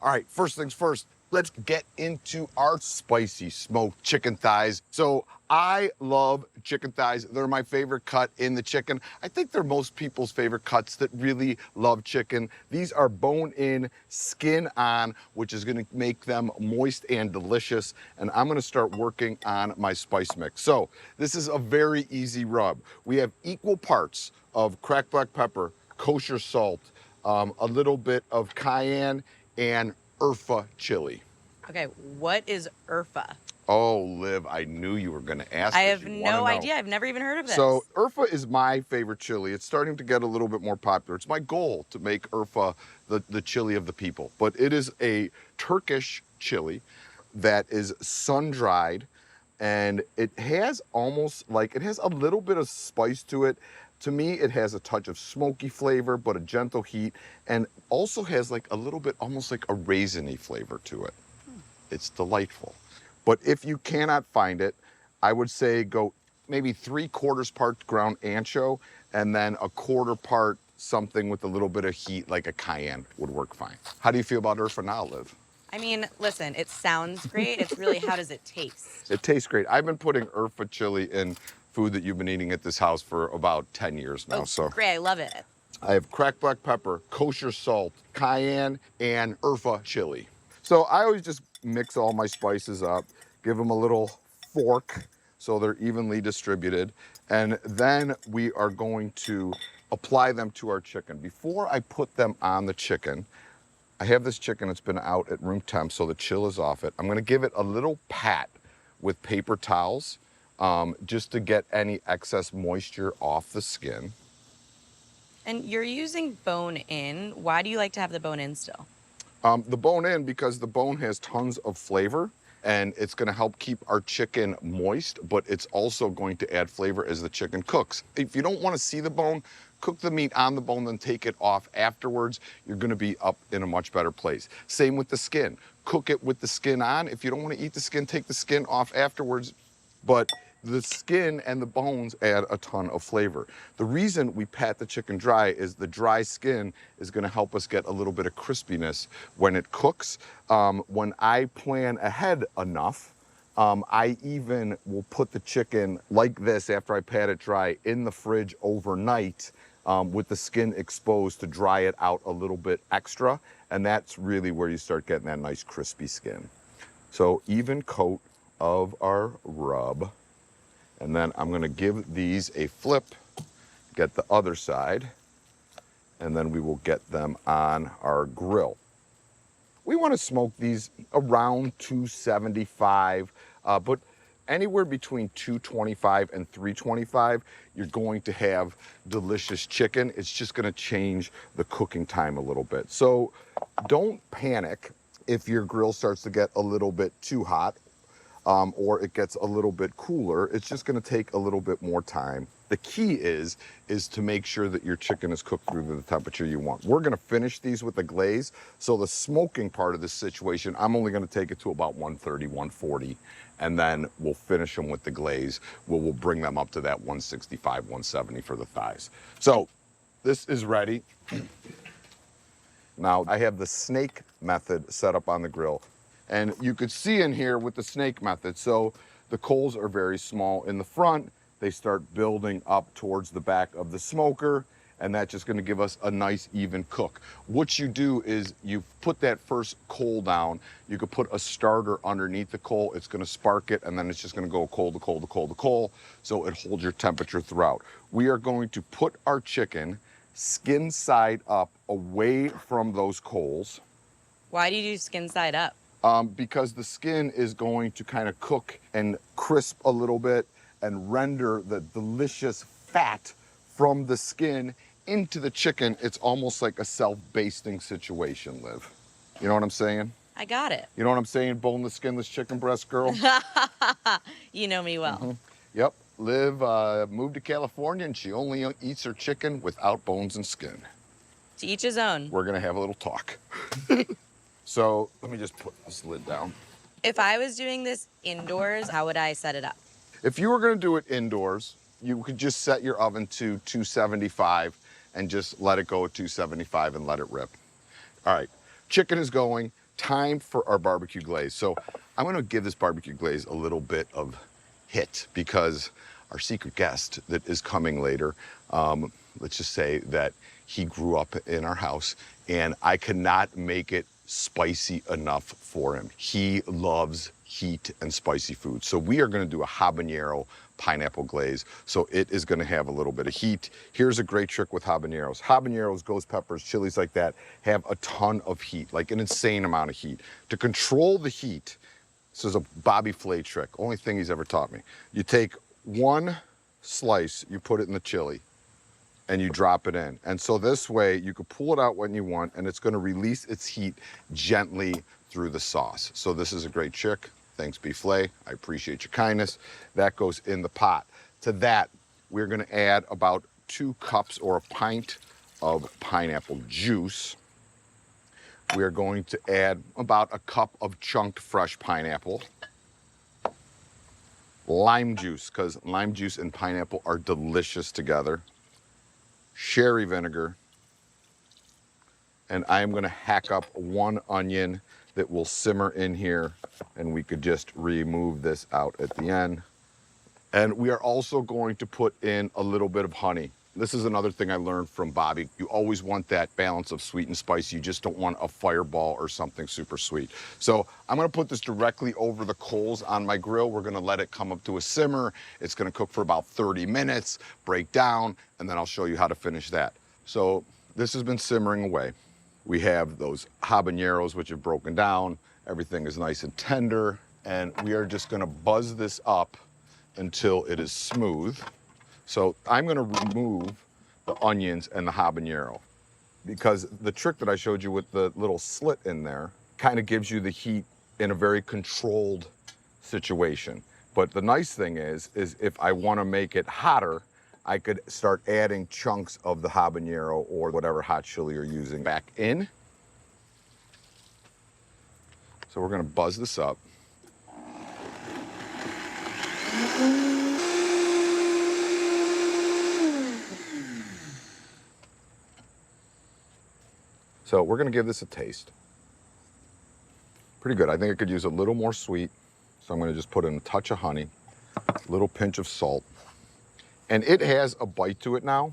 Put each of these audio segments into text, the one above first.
All right, first things first, let's get into our spicy smoked chicken thighs. So I love chicken thighs. They're my favorite cut in the chicken. I think they're most people's favorite cuts that really love chicken. These are bone in, skin on, which is gonna make them moist and delicious. And I'm gonna start working on my spice mix. So this is a very easy rub. We have equal parts of cracked black pepper, kosher salt, a little bit of cayenne, and Urfa chili. Okay, what is Urfa? Oh, Liv, I knew you were gonna ask. I have You wanna no know. idea. I've never even heard of this. So Urfa is my favorite chili. It's starting to get a little bit more popular. It's my goal to make Urfa the chili of the people. But it is a Turkish chili that is sun-dried, and it has almost like, it has a little bit of spice to it. To me, it has a touch of smoky flavor, but a gentle heat, and also has like a little bit, almost like a raisiny flavor to it. It's delightful. But if you cannot find it, I would say go maybe 3/4 part ground ancho, and then a 1/4 part something with a little bit of heat, like a cayenne would work fine. How do you feel about Urfa now, Liv? I mean, listen, it sounds great. It's really, how does it taste? It tastes great. I've been putting Urfa chili in food that you've been eating at this house for about 10 years now. Oh, So great. I love it. I have cracked black pepper, kosher salt, cayenne, and Urfa chili. So I always just mix all my spices up, give them a little fork so they're evenly distributed, and then we are going to apply them to our chicken. Before I put them on the chicken, I have this chicken that's been out at room temp, so the chill is off it. I'm gonna give it a little pat with paper towels, just to get any excess moisture off the skin. And you're using bone in. Why do you like to have the bone in still? The bone in, because the bone has tons of flavor, and it's gonna help keep our chicken moist, but it's also going to add flavor as the chicken cooks. If you don't wanna see the bone, cook the meat on the bone, then take it off afterwards. You're gonna be up in a much better place. Same with the skin. Cook it with the skin on. If you don't wanna eat the skin, take the skin off afterwards. But the skin and the bones add a ton of flavor. The reason we pat the chicken dry is the dry skin is gonna help us get a little bit of crispiness when it cooks. When I plan ahead enough, I even will put the chicken like this after I pat it dry in the fridge overnight, with the skin exposed to dry it out a little bit extra. And that's really where you start getting that nice crispy skin. So even coat of our rub. And then I'm gonna give these a flip, get the other side, and then we will get them on our grill. We wanna smoke these around 275, but anywhere between 225 and 325, you're going to have delicious chicken. It's just gonna change the cooking time a little bit. So don't panic if your grill starts to get a little bit too hot, or it gets a little bit cooler. It's just gonna take a little bit more time. The key is to make sure that your chicken is cooked through to the temperature you want. We're gonna finish these with a glaze. So the smoking part of this situation, I'm only gonna take it to about 130, 140, and then we'll finish them with the glaze. We'll bring them up to that 165, 170 for the thighs. So this is ready. Now I have the snake method set up on the grill. And you could see in here with the snake method, so the coals are very small in the front. They start building up towards the back of the smoker, and that's just gonna give us a nice even cook. What you do is you put that first coal down. You could put a starter underneath the coal. It's gonna spark it, and then it's just gonna go coal to coal to coal to coal, so it holds your temperature throughout. We are going to put our chicken skin side up away from those coals. Why do you do skin side up? Because the skin is going to kind of cook and crisp a little bit and render the delicious fat from the skin into the chicken. It's almost like a self-basting situation, Liv. You know what I'm saying? I got it. You know what I'm saying, boneless, skinless chicken breast girl? You know me well. Mm-hmm. Yep. Liv moved to California, and she only eats her chicken without bones and skin. To each his own. We're gonna have a little talk. So let me just put this lid down. If I was doing this indoors, how would I set it up? If you were gonna do it indoors, you could just set your oven to 275 and just let it go at 275 and let it rip. All right, chicken is going, time for our barbecue glaze. So I'm gonna give this barbecue glaze a little bit of hit because our secret guest that is coming later, let's just say that he grew up in our house and I cannot make it spicy enough for him. He loves heat and spicy food. So we are gonna do a habanero pineapple glaze. So it is gonna have a little bit of heat. Here's a great trick with habaneros. Habaneros, ghost peppers, chilies like that have a ton of heat, like an insane amount of heat. To control the heat, this is a Bobby Flay trick, only thing he's ever taught me. You take one slice, you put it in the chili, and you drop it in. And so this way, you can pull it out when you want, and it's gonna release its heat gently through the sauce. So this is a great trick. Thanks, B. Flay. I appreciate your kindness. That goes in the pot. To that, we're gonna add about 2 cups or a pint of pineapple juice. We're going to add about a cup of chunked fresh pineapple. Lime juice, because lime juice and pineapple are delicious together. Sherry vinegar, and I am gonna hack up 1 onion that will simmer in here, and we could just remove this out at the end. And we are also going to put in a little bit of honey. This is another thing I learned from Bobby. You always want that balance of sweet and spicy. You just don't want a fireball or something super sweet. So I'm gonna put this directly over the coals on my grill. We're gonna let it come up to a simmer. It's gonna cook for about 30 minutes, break down, and then I'll show you how to finish that. So this has been simmering away. We have those habaneros, which have broken down. Everything is nice and tender. And we are just gonna buzz this up until it is smooth. So I'm gonna remove the onions and the habanero because the trick that I showed you with the little slit in there kind of gives you the heat in a very controlled situation. But the nice thing is if I wanna make it hotter, I could start adding chunks of the habanero or whatever hot chili you're using back in. So we're gonna buzz this up. So we're gonna give this a taste. Pretty good. I think it could use a little more sweet. So I'm gonna just put in a touch of honey, a little pinch of salt. And it has a bite to it now,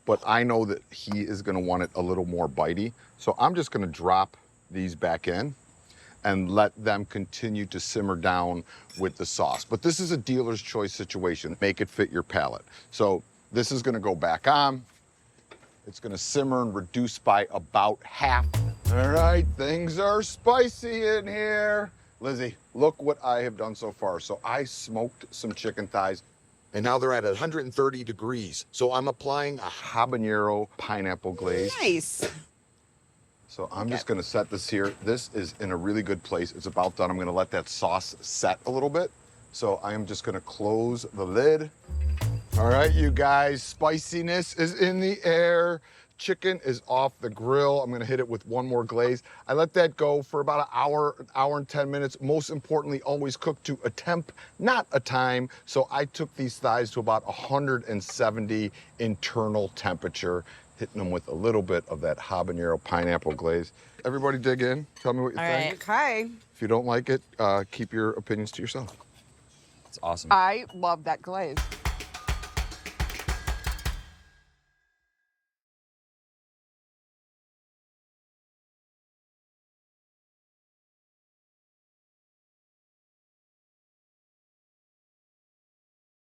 but I know that he is gonna want it a little more bitey. So I'm just gonna drop these back in and let them continue to simmer down with the sauce. But this is a dealer's choice situation. Make it fit your palate. So this is gonna go back on. It's gonna simmer and reduce by about half. All right, things are spicy in here. Lizzie, look what I have done so far. So I smoked some chicken thighs, and now they're at 130 degrees. So I'm applying a habanero pineapple glaze. Nice. So I'm just gonna set this here. This is in a really good place. It's about done. I'm gonna let that sauce set a little bit. So I am just gonna close the lid. All right, you guys, spiciness is in the air. Chicken is off the grill. I'm gonna hit it with 1 more glaze. I let that go for about an hour and 10 minutes. Most importantly, always cook to a temp, not a time. So I took these thighs to about 170 internal temperature, hitting them with a little bit of that habanero pineapple glaze. Everybody dig in, tell me what you think. Right. Okay. If you don't like it, keep your opinions to yourself. It's awesome. I love that glaze.